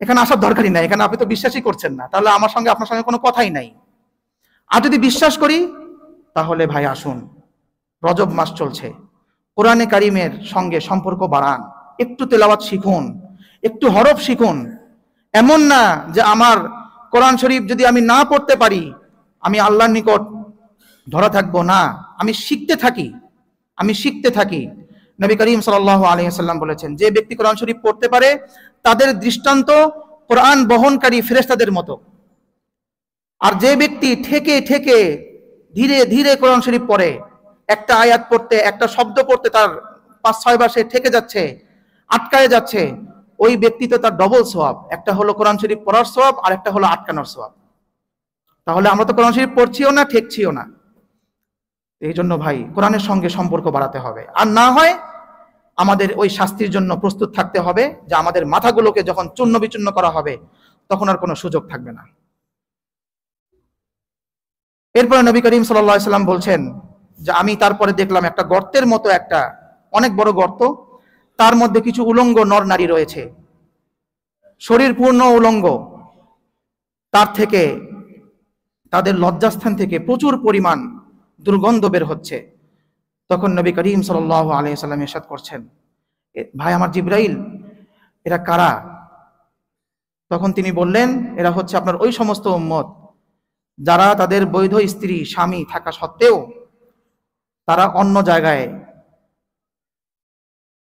এখানে আসার দরকারই নাই, এখানে আপনি তো বিশ্বাসই করছেন না, তাহলে আমার সঙ্গে আপনার সঙ্গে কোনো কথাই নাই। আর যদি বিশ্বাস করি, তাহলে ভাই আসুন, রজব মাস চলছে, কোরআনে কারিমের সঙ্গে সম্পর্ক বাড়ান, একটু তেলাওয়াত শিখুন, একটু হরফ শিখুন। এমন না যে আমার কোরআন শরীফ যদি আমি না পড়তে পারি আমি আল্লাহর নিকট ধরা থাকবো, না, আমি শিখতে থাকি, আমি শিখতে থাকি। নবী করিম সাল্লাল্লাহু আলাইহি ওয়াসাল্লাম বলেছেন, যে ব্যক্তি কোরআন শরীফ পড়তে পারে তাদের দৃষ্টান্ত কোরআন বহনকারী ফেরেশতাদের মতো। আর যে ব্যক্তি ঠেকে ঠেকে ধীরে ধীরে কোরআন শরীফ পড়ে, একটা আয়াত পড়তে, একটা শব্দ পড়তে তার 5-6 বার সে ঠেকে যাচ্ছে, আটকায় যাচ্ছে, ওই ব্যক্তি তো তার ডবল সওয়াব, একটা হলো কোরআন শরীফ পড়ার সওয়াব, আর একটা হলো আটকানোর সওয়াব। তাহলে আমরা তো কোরআন শরীফ পড়ছিও না, ঠেকছিও না। এই জন্য ভাই কোরআনের সঙ্গে সম্পর্ক বাড়াতে হবে। আর না হয় আমাদের ওই শাস্তির জন্য প্রস্তুত থাকতে হবে, যে আমাদের মাথাগুলোকে যখন চূর্ণ বিচূর্ণ করা হবে তখন আর কোনো সুযোগ থাকবে না। এরপরে নবী করিম সাল্লাল্লাহু আলাইহি ওয়াসাল্লাম বলছেন যে আমি তারপরে দেখলাম একটা গর্তের মতো, একটা অনেক বড় গর্ত, তার মধ্যে কিছু উলঙ্গ নর নারী রয়েছে, শরীর পূর্ণ উলঙ্গ, তার থেকে, তাদের লজ্জাস্থান থেকে প্রচুর পরিমাণ দুর্গন্ধ বের হচ্ছে। তখন নবী করিম সাল্লাল্লাহু আলাইহি ওয়াসাল্লাম ইরশাদ করছেন, ভাই আমার জিবরাইল, এরা কারা? তখন তিনি বললেন, এরা হচ্ছে আপনার ওই সমস্ত উম্মত যারা তাদের বৈধ স্ত্রী স্বামী থাকা সত্ত্বেও তারা অন্য জায়গায়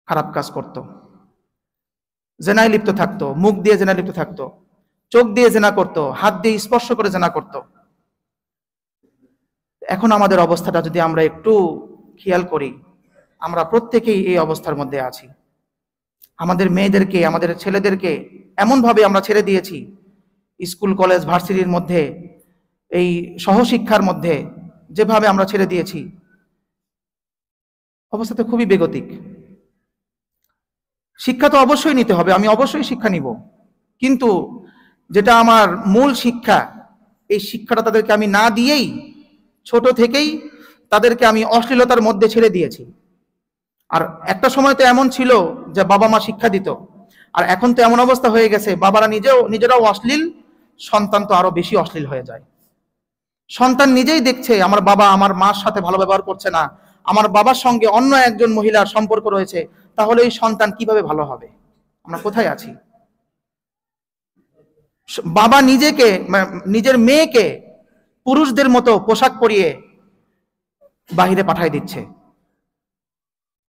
খারাপ কাজ করত, জেনায় লিপ্ত থাকতো, মুখ দিয়ে জেনায় লিপ্ত থাকতো, চোখ দিয়ে জেনা করত, হাত দিয়ে স্পর্শ করে জেনা করত। এখন আমাদের অবস্থাটা যদি আমরা একটু খেয়াল করি, আমরা প্রত্যেকেই এই অবস্থার মধ্যে আছি। আমাদের মেয়েদেরকে, আমাদের ছেলেদেরকে এমনভাবে আমরা ছেড়ে দিয়েছি, স্কুল কলেজ ভার্সিটির মধ্যে, এই সহশিক্ষার মধ্যে যেভাবে আমরা ছেড়ে দিয়েছি, অবস্থাতে খুবই বেগতিক। শিক্ষা তো অবশ্যই নিতে হবে, আমি অবশ্যই শিক্ষা নিব, কিন্তু যেটা আমার মূল শিক্ষা, এই শিক্ষাটা তাদেরকে আমি না দিয়েই ছোট থেকেই তাদেরকে আমি অশ্লীলতার মধ্যে ছেড়ে দিয়েছি। আর একটা সময় তো এমন ছিল যে বাবা মা শিক্ষা দিত, আর এখন তো এমন অবস্থা হয়ে গেছে বাবারা নিজেরাও অশ্লীল, সন্তান তো আরো বেশি অশ্লীল হয়ে যায়। সন্তান নিজেই দেখছে আমার বাবা আমার মার সাথে ভালো ব্যবহার করছে না, আমার বাবার সঙ্গে অন্য একজন মহিলার সম্পর্ক রয়েছে, তাহলে এই সন্তান কিভাবে ভালো হবে? আমরা কোথায় আছি? বাবা নিজেকে, নিজের মেয়েকে পুরুষদের মতো পোশাক পরিয়ে বাহিরে পাঠাই দিচ্ছে,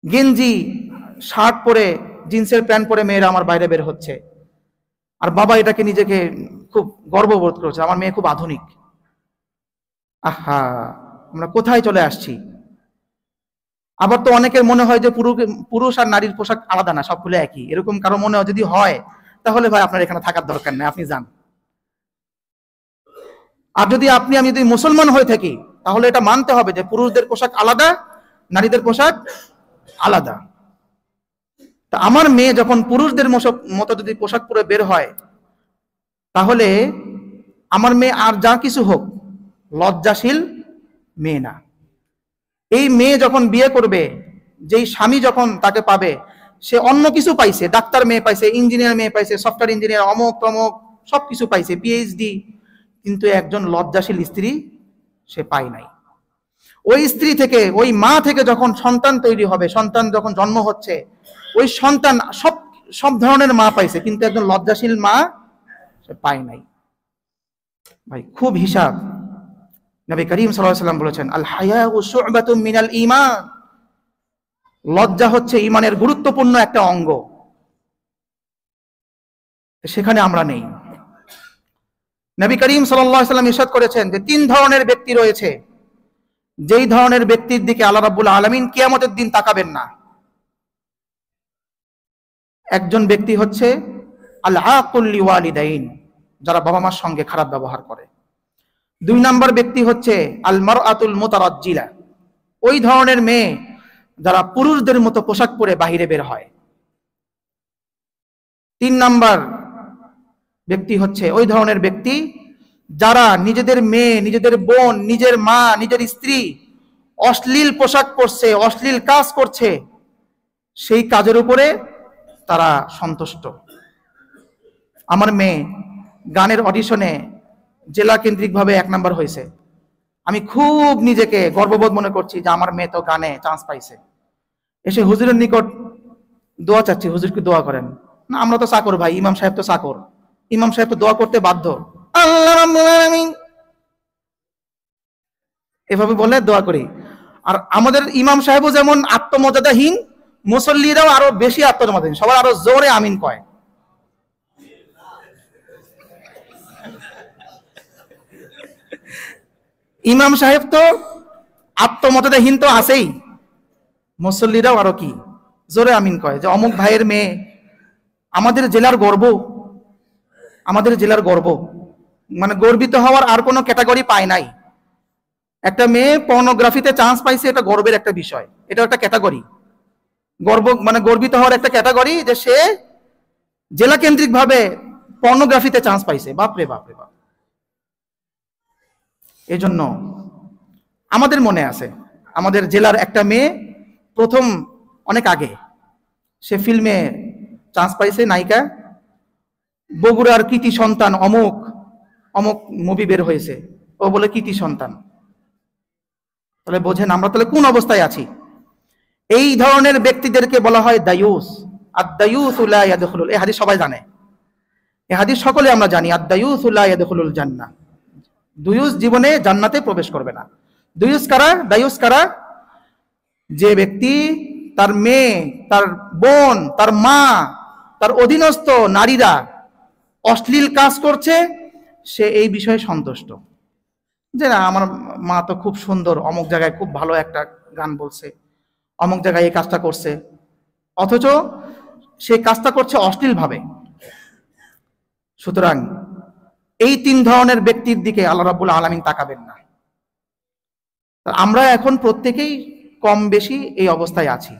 গেঞ্জি শার্ট পরে, জিন্সের প্যান্ট পরে মেয়েরা আমার বাইরে বের হচ্ছে, আর বাবা এটাকে নিজেকে খুব গর্ববোধ করছে, আমার মেয়ে খুব আধুনিক। আহা, আমরা কোথায় চলে আসছি? আবার তো অনেকের মনে হয় যে পুরুষ আর নারীর পোশাক আলাদা না, সবগুলো একই, এরকম কারো মনে যদি হয় তাহলে ভাই আপনার এখানে থাকার দরকার নেই, আপনি যান। আর যদি আমি যদি মুসলমান হয়ে থাকি, তাহলে এটা মানতে হবে যে পুরুষদের পোশাক আলাদা, নারীদের পোশাক আলাদা। তা আমার মেয়ে যখন পুরুষদের মতো যদি পোশাক পরে বের হয়, তাহলে আমার মেয়ে আর যা কিছু হোক, লজ্জাশীল মেয়ে না। এই মেয়ে যখন বিয়ে করবে, যেই স্বামী যখন তাকে পাবে, সে অন্য কিছু পাইছে, ডাক্তার মেয়ে পাইছে, ইঞ্জিনিয়ার মেয়ে পাইছে, সফটওয়্যার ইঞ্জিনিয়ার, অমুক তমুক সবকিছু পাইছে, পিএইচডি, কিন্তু একজন লজ্জাশীল স্ত্রী সে পায় নাই। ওই স্ত্রী থেকে, ওই মা থেকে যখন সন্তান তৈরি হবে, সন্তান যখন জন্ম হচ্ছে, ওই সন্তান সব ধরনের মা পাইছে, কিন্তু একজন লজ্জাশীল মা সে পায় নাই। ভাই খুব হিসাব। নবী করিম সাল্লাল্লাহু আলাইহি ওয়াসাল্লাম বলেছেন, আল হায়াউ শু'বাতুম মিনাল ঈমান, লজ্জা হচ্ছে ঈমানের গুরুত্বপূর্ণ একটা অঙ্গ। সেখানে আমরা নেই। নবী করিম সাল্লাল্লাহু আলাইহি ওয়াসাল্লাম ইরশাদ করেছেন যে 3 ধরনের ব্যক্তি রয়েছে, যেই ধরনের ব্যক্তির দিকে আল্লাহ রাব্বুল আলামিন কিয়ামতের দিন তাকাবেন না। একজন ব্যক্তি হচ্ছে আল আকুল লিওয়ালিদাইন, যারা বাবা মার সঙ্গে খারাপ ব্যবহার করে। 2 নাম্বার ব্যক্তি হচ্ছে আল মারআতুল মুতারাজ্জিলা, ওই ধরনের মেয়ে যারা পুরুষদের মতো পোশাক পরে বাহিরে বের হয়। 3 নাম্বার ব্যক্তি হচ্ছে ওই ধরনের ব্যক্তি যারা নিজেদের মেয়ে, নিজেদের বোন, নিজের মা, নিজের স্ত্রী অশ্লীল পোশাক পরছে, অশ্লীল কাজ করছে, সেই কাজের উপরে তারা সন্তুষ্ট। আমার মেয়ে গানের অডিশনে জেলা কেন্দ্রিকভাবে 1 নাম্বার হয়েছে। আমি খুব নিজেকে গর্ববোধ মনে করছি যে আমার মেয়ে তো গানে চান্স পাইছে। এসে হুজুরের নিকট দোয়া চাচ্ছি, হুজুরকে দোয়া করেন। না, আমরা তো চাকর ভাই, ইমাম সাহেব তো চাকর, ইমাম সাহেব তো দোয়া করতে বাধ্য, আল্লাহ রাব্বুল আলামিন এভাবে বলে দোয়া করি। আর আমাদের ইমাম সাহেবও যেমন আত্মমর্যাদাহীন, মুসল্লিরাও আরো বেশি আত্মমর্যাদাহীন, সবার আরো জোরে আমিন কয়। ইমাম সাহেব তো আত্মমর্যাদাহীন তো আছেই, মুসল্লিরাও আরো কি জোরে আমিন কয় যে অমুক ভাইয়ের মেয়ে আমাদের জেলার গর্ব, আমাদের জেলার গর্ব। মানে গর্বিত হওয়ার আর কোনো ক্যাটাগরি পায় নাই। একটা মেয়ে পর্নোগ্রাফিতে চান্স পাইছে, এটা গর্বের একটা বিষয়, এটা একটা ক্যাটাগরি। গর্ব মানে গর্বিত হওয়ার একটা ক্যাটাগরি যে সে জেলা কেন্দ্রিক ভাবে পর্নোগ্রাফিতে চান্স পাইছে। বাপরে বাপরে বাপ। এই জন্য আমাদের মনে আছে, আমাদের জেলার একটা মেয়ে প্রথম অনেক আগে সে ফিল্মে চান্স পাইছে, নায়িকা। বগুড়ার কৃতি সন্তান অমুক অমুক মুভি বের হয়েছে, ও বলে কৃতি সন্তান। তাহলে বোঝেন আমরা তাহলে কোন অবস্থায় আছি। এই ধরনের ব্যক্তিদেরকে বলা হয় দায়ুস। আদ-দায়ুসু লা ইয়াদখুলুল, এই হাদিস সবাই জানে, এই হাদিস সকলে আমরা জানি। আদ-দায়ুসু লা ইয়াদখুলুল জান্নাহ, দুয়ুস জীবনে জান্নাতে প্রবেশ করবে না। দুয়ুস কারা? দায়ুস কারা? যে ব্যক্তি তার মেয়ে, তার বোন, তার মা, তার অধীনস্থ নারীরা অশ্লীল কাজ করছে, সে এই বিষয়ে সন্তুষ্ট। যে না, আমার মা তো খুব সুন্দর, অমুক জায়গায় খুব ভালো একটা গান বলছে, অমুক জায়গায় এই কাজটা করছে, অথচ সে কাজটা করছে অশ্লীলভাবে। সুতরাং এই তিন ধরনের ব্যক্তির দিকে আল্লাহ রাব্বুল আলামিন তাকাবেন না। আমরা এখন প্রত্যেকেই কম বেশি এই অবস্থায় আছি।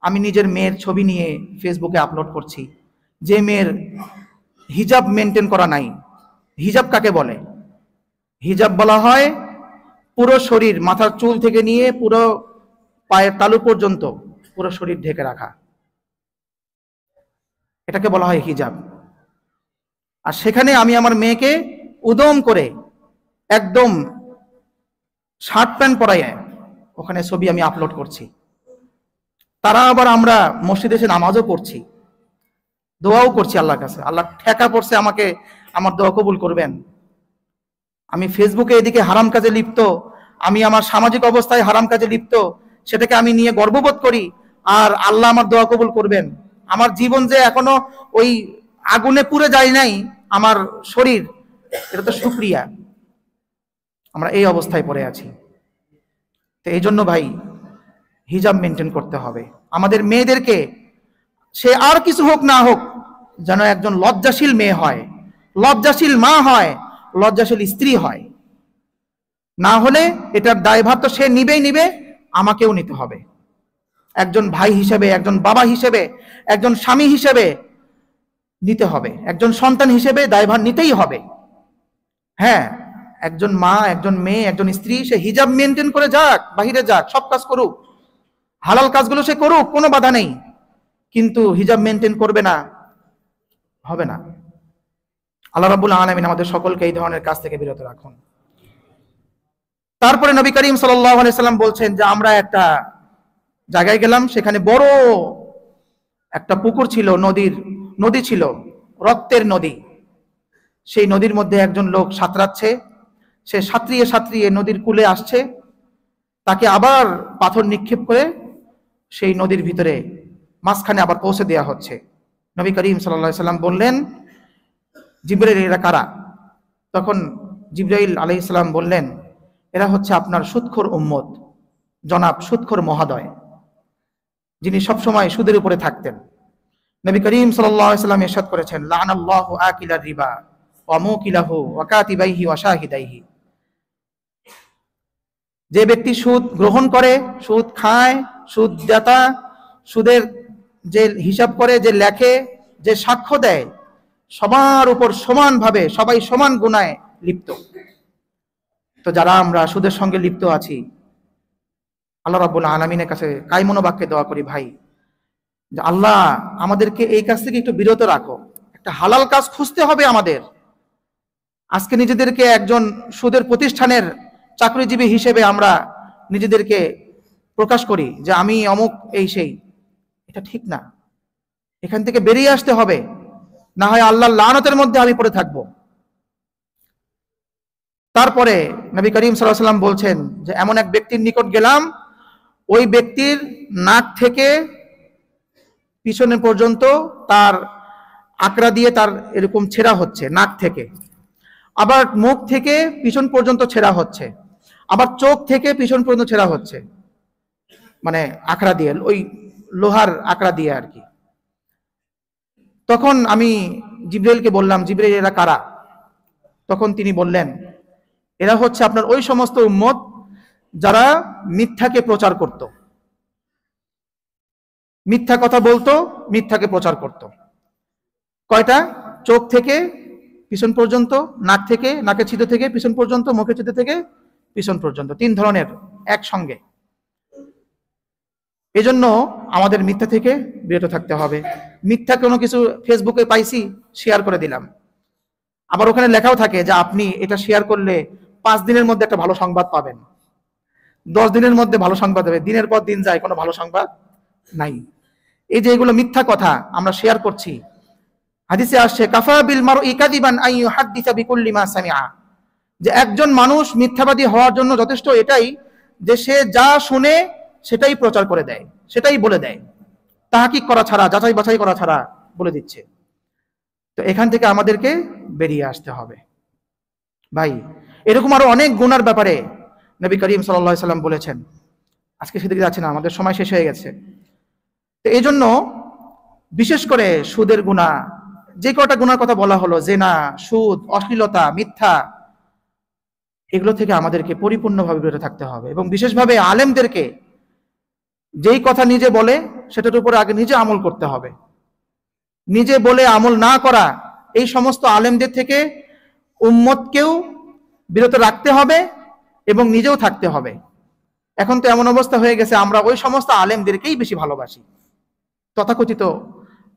আমি নিজের মেয়ের ছবি নিয়ে ফেসবুকে আপলোড করছি, যে মেয়ের হিজাব মেনটেন করা নাই। হিজাব কাকে বলে? হিজাব বলা হয় পুরো শরীর, মাথার চুল থেকে নিয়ে পুরো পায়ের তালু পর্যন্ত পুরো শরীর ঢেকে রাখা, এটাকে বলা হয় হিজাব। আর সেখানে আমি আমার মেয়েকে উদম করে একদম শার্ট প্যান্ট পরাইয়ে ওখানে ছবি আমি আপলোড করছি। তারা আবার আমরা মসজিদে এসে নামাজও পড়ছি, দোয়াও করছি আল্লাহর কাছে, আল্লাহ ঠেকা পড়ছে আমাকে, আমার দোয়া কবুল করবেন। আমি ফেসবুকে এদিকে হারাম কাজে লিপ্ত, আমি আমার সামাজিক অবস্থায় হারাম কাজে লিপ্ত, সেটাকে আমি নিয়ে গর্ববোধ করি, আর আল্লাহ আমার দোয়া কবুল করবেন। আমার জীবন যে এখনো ওই আগুনে পুড়ে যায় নাই, আমার শরীর, এটা তো শুকরিয়া। আমরা এই অবস্থায় পড়ে আছি। তো এই জন্য ভাই, হিজাব মেনটেন করতে হবে আমাদের মেয়েদেরকে। সে আর কিছু হোক না হোক, যেন একজন লজ্জাশীল মেয়ে হয়, লজ্জাশীল মা হয়, লজ্জাশীল স্ত্রী হয়। না হলে এটার দায়ভার তো সে নিবেই নিবে, আমাকেও নিতে হবে। একজন ভাই হিসেবে, একজন বাবা হিসেবে, একজন স্বামী হিসেবে নিতে হবে, একজন সন্তান হিসেবে দায়ভার নিতেই হবে। হ্যাঁ, একজন মা, একজন মেয়ে, একজন স্ত্রী, সে হিজাব মেনটেন করে যাক, বাহিরে যাক, সব কাজ করুক, হালাল কাজগুলো সে করুক, কোনো বাধা নেই, কিন্তু হিজাব মেনটেন করবে না, হবে না। আল্লাহ রাব্বুল আলামিন আমাদের সকলকে এই ধরনের কাজ থেকে বিরত রাখুন। তারপরে নবী করিম সাল্লাল্লাহু আলাইহি সাল্লাম বলছেন যে আমরা একটা জায়গায় গেলাম, সেখানে বড় একটা পুকুর ছিল, নদী ছিল, রক্তের নদী। সেই নদীর মধ্যে একজন লোক সাঁতরাচ্ছে, সে সাঁতরিয়ে সাঁতরিয়ে নদীর কূলে আসছে, তাকে আবার পাথর নিক্ষেপ করে সেই নদীর ভিতরে মাঝখানে আবার পৌঁছে দেওয়া হচ্ছে। নবী করিম সাল্লাল্লাহু আলাইহি সাল্লাম বললেন, জিবরাইল, এরা কারা? তখন জিবরাইল আলাইহিস সালাম বললেন, এরা হচ্ছে আপনার সুদখোর উম্মত, জনাব সুদখোর মহোদয়, যিনি সবসময় সুদের উপরে থাকতেন। নবী করিম সাল্লাল্লাহু আলাইহি সাল্লাম ইরশাদ করেছেন, লানাল্লাহু আকিলার রিবা ওয়া মুকিলাহু ওয়া কাতিবাইহি ওয়া শাহিদাইহি। যে ব্যক্তি সুদ গ্রহণ করে, সুদ খায়, সুদ দাতা, সুদের যে হিসাব করে, যে লেখে, যে সাক্ষ্য দেয়, সবার উপর সমানভাবে সবাই সমান গুনাহে লিপ্ত। তো যারা আমরা সুদের সঙ্গে লিপ্ত আছি, আল্লাহ রাব্বুল আলামিনের কাছে কাইমনো বাক্যে দোয়া করি ভাই, যে আল্লাহ আমাদেরকে এই কাজ থেকে একটু বিরত রাখো, একটা হালাল কাজ খুঁজতে হবে আমাদের। আজকে নিজেদেরকে একজন সুদের প্রতিষ্ঠানের চাকরিজীবী হিসেবে আমরা নিজেদেরকে প্রকাশ করি যে আমি অমুক, এই সেই, এটা ঠিক না। এখান থেকে বেরিয়ে আসতে হবে, না হয় আল্লাহর লানতের মধ্যে আমি পড়ে থাকবো। তারপরে নবী করিম সাল্লাল্লাহু আলাইহি ওয়াসাল্লাম বলছেন যে এমন এক ব্যক্তির নিকট গেলাম, ওই ব্যক্তির নাক থেকে পিছনে পর্যন্ত তার আকড়া দিয়ে তার এরকম ছেঁড়া হচ্ছে, নাক থেকে, আবার মুখ থেকে পিছন পর্যন্ত ছেঁড়া হচ্ছে, আবার চোখ থেকে পিছন পর্যন্ত ছেঁড়া হচ্ছে, মানে আকড়া দিয়ে, ওই লোহার আকড়া দিয়ে আর কি। তখন আমি জিবরাইলকে বললাম, জিবরাইল, এরা কারা? তখন তিনি বললেন, এরা হচ্ছে আপনার ওই সমস্ত উম্মত যারা মিথ্যাকে প্রচার করত, মিথ্যা কথা বলতো, মিথ্যাকে প্রচার করত। কয়টা? চোখ থেকে পিছন পর্যন্ত, নাক থেকে, নাকের ছিদ্র থেকে পিছন পর্যন্ত, মুখের ছিদ্র থেকে পিছন পর্যন্ত, তিন ধরনের একসঙ্গে। এজন্য আমাদের মিথ্যা থেকে বিরত থাকতে হবে। মিথ্যা কোনো কিছু ফেসবুকে পাইছি, শেয়ার করে দিলাম, আবার ওখানে লেখাও থাকে যে আপনি এটা শেয়ার করলে 5 দিনের মধ্যে একটা ভালো সংবাদ পাবেন, 10 দিনের মধ্যে ভালো সংবাদ হবে, দিনের পর দিন যায়, কোনো ভালো সংবাদ নাই। এই যে এগুলো মিথ্যা কথা আমরা শেয়ার করছি, হাদিসে আসছে, কাফা বিল মারই কাযিবান আন ইউহাদ্দিসা বিকুল্লি মা সামিআ, যে একজন মানুষ মিথ্যাবাদী হওয়ার জন্য যথেষ্ট এটাই যে সে যা শুনে সেটাই প্রচার করে দেয়, সেটাই বলে দেয়, তাহকিক করা ছাড়া, যাচাই বাছাই করা ছাড়া বলে দিচ্ছে। তো এখান থেকে আমাদেরকে বেরিয়ে আসতে হবে ভাই। এরকম আরো অনেক গুনার ব্যাপারে নবী করিম সাল্লাল্লাহু আলাইহি সাল্লাম বলেছেন। আজকে সেদিকে যাচ্ছে না, আমাদের সময় শেষ হয়ে গেছে। তো এই জন্য বিশেষ করে সুদের গুনাহ, যে কটা গুনার কথা বলা হলো, জেনা, সুদ, অশ্লীলতা, মিথ্যা, এগুলো থেকে আমাদেরকে পরিপূর্ণভাবে বিরত থাকতে হবে। এবং বিশেষভাবে আলেমদেরকে যেই কথা নিজে বলে সেটার উপরে আগে নিজে আমল করতে হবে। নিজে বলে আমল না করা, এই সমস্ত আলেমদের থেকে উম্মতকেও বিরত রাখতে হবে এবং নিজেও থাকতে হবে। এখন তো এমন অবস্থা হয়ে গেছে, আমরা ওই সমস্ত আলেমদেরকেই বেশি ভালোবাসি, তথাকথিত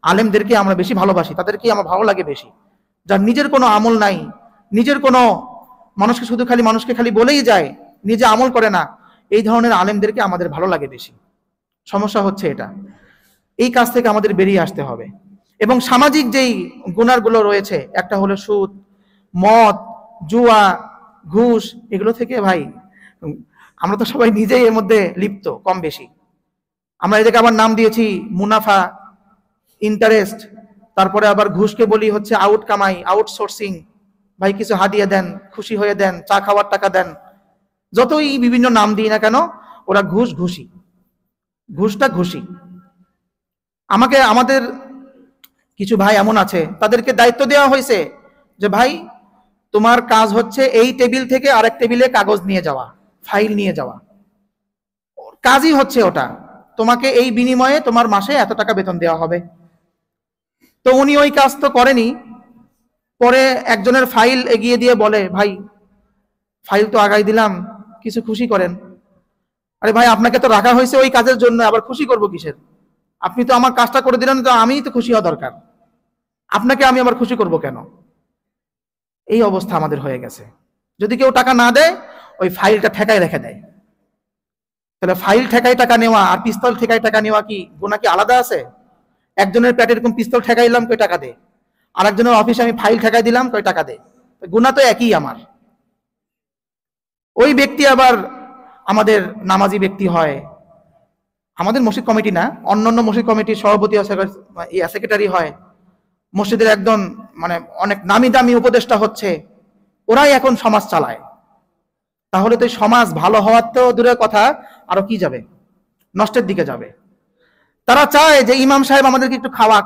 আলেমদেরকে আমরা বেশি ভালোবাসি, তাদেরকেই আমার ভালো লাগে বেশি। যার নিজের কোনো আমল নাই, নিজের কোনো, মানুষকে খালি বলেই যায়, নিজে আমল করে না, এই ধরনের আলেমদেরকে আমাদের ভালো লাগে বেশি। সমস্যা হচ্ছে এটা। এই কাজ থেকে আমাদের বেরিয়ে আসতে হবে। এবং সামাজিক যেই গুনাহগুলো রয়েছে, একটা হলো সুদ, মদ, জুয়া, ঘুষ, এগুলো থেকে ভাই আমরা তো সবাই নিজেই এর মধ্যে লিপ্ত কম বেশি। আমরা এদেরকে আবার নাম দিয়েছি মুনাফা, ইন্টারেস্ট, তারপরে আবার ঘুষকে বলি হচ্ছে আউট কামাই, আউটসোর্সিং। ভাই কিছু হাদিয়া দেন, খুশি হয়ে দেন, চা খাওয়ার টাকা দেন, যতই বিভিন্ন নাম দিই না কেন, ওরা ঘুষি, ঘুষটা ঘুষি। আমাদের কিছু ভাই এমন আছে, তাদেরকে দায়িত্ব দেওয়া হয়েছে যে ভাই তোমার কাজ হচ্ছে এই টেবিল থেকে আরেক টেবিলে কাগজ নিয়ে যাওয়া, ফাইল নিয়ে যাওয়া, কাজই হচ্ছে ওটা। তোমাকে এই বিনিময়ে তোমার মাসে এত টাকা বেতন দেওয়া হবে। তো উনি ওই কাজ তো করেনি, পরে একজনের ফাইল এগিয়ে দিয়ে বলে, ভাই ফাইল তো আগাই দিলাম, কিছু খুশি করেন। আরে ভাই আপনাকে তো রাখা হয়েছে ওই কাজের জন্য, আবার খুশি করব কিসের? আপনি তো আমার কাজটা করে দিলেন, তো আমিই তো খুশি হওয়া দরকার, আপনাকে আমি আবার খুশি করব কেন? এই অবস্থা আমাদের হয়ে গেছে। যদি কেউ টাকা না দেয়, ওই ফাইলটা ঠেকায় রেখে দেয়। তাহলে ফাইল ঠেকাই টাকা নেওয়া আর পিস্তল ঠেকাই টাকা নেওয়া কি গুনাহ কি আলাদা আছে? একজনের পেটে এরকম পিস্তল ঠেকাইলাম, কই টাকা দে, আর একজনের অফিসে আমি ফাইল ঠেকাই দিলাম, কই টাকা দে, গুনাহ তো একই আমার। ওই ব্যক্তি আবার আমাদের নামাজি ব্যক্তি হয়, আমাদের মসজিদ কমিটি না, অন্যান্য মসজিদ কমিটির সভাপতি সেক্রেটারি হয়, মসজিদের একদম মানে অনেক নামি দামি উপদেষ্টা হচ্ছে, ওরাই এখন সমাজ চালায়। তাহলে তো সমাজ ভালো হওয়ার তো দূরের কথা, আরো কি যাবে, নষ্টের দিকে যাবে। তারা চায় যে ইমাম সাহেব আমাদেরকে একটু খাওয়াক,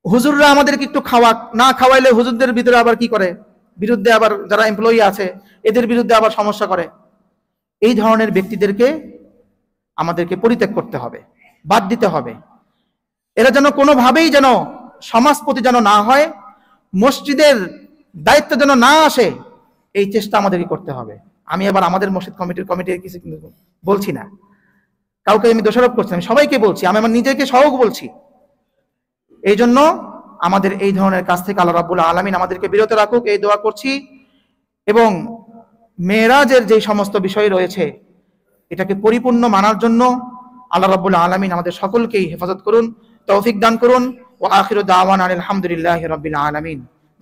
হুজুররা আমাদেরকে একটু খাওয়াক, না খাওয়াইলে হুজুরদের ভিতরে আবার কি করে, বিরুদ্ধে আবার যারা এমপ্লয়ি আছে এদের বিরুদ্ধে আবার সমস্যা করে। এই ধরনের ব্যক্তিদেরকে আমাদেরকে পরিত্যাগ করতে হবে, বাদ দিতে হবে। এরা যেন কোনোভাবেই যেন সমাজপতি যেন না হয়, মসজিদের দায়িত্ব যেন না আসে, এই চেষ্টা আমাদেরকে করতে হবে। আমি আবার আমাদের মসজিদ কমিটির কিছু বলছি না, কাউকে আমি দোষারোপ করছি, আমি সবাইকে বলছি, আমি আমার নিজেকে সহজ বলছি। এই জন্য আমাদের এই ধরনের কাজ থেকে আল্লাহ রাব্বুল আলামিন আমাদেরকে বিরত রাখুক, এই দোয়া করছি। এবং মেরাজের যে সমস্ত বিষয় রয়েছে, এটাকে পরিপূর্ণ মানার জন্য আল্লাহ রাব্বুল আলামিন আমাদের সকলকেই হেফাজত করুন, তৌফিক দান করুন। ওয়া আখিরু দাওয়ানা আলহামদুলিল্লাহি রাব্বিল আলামিন।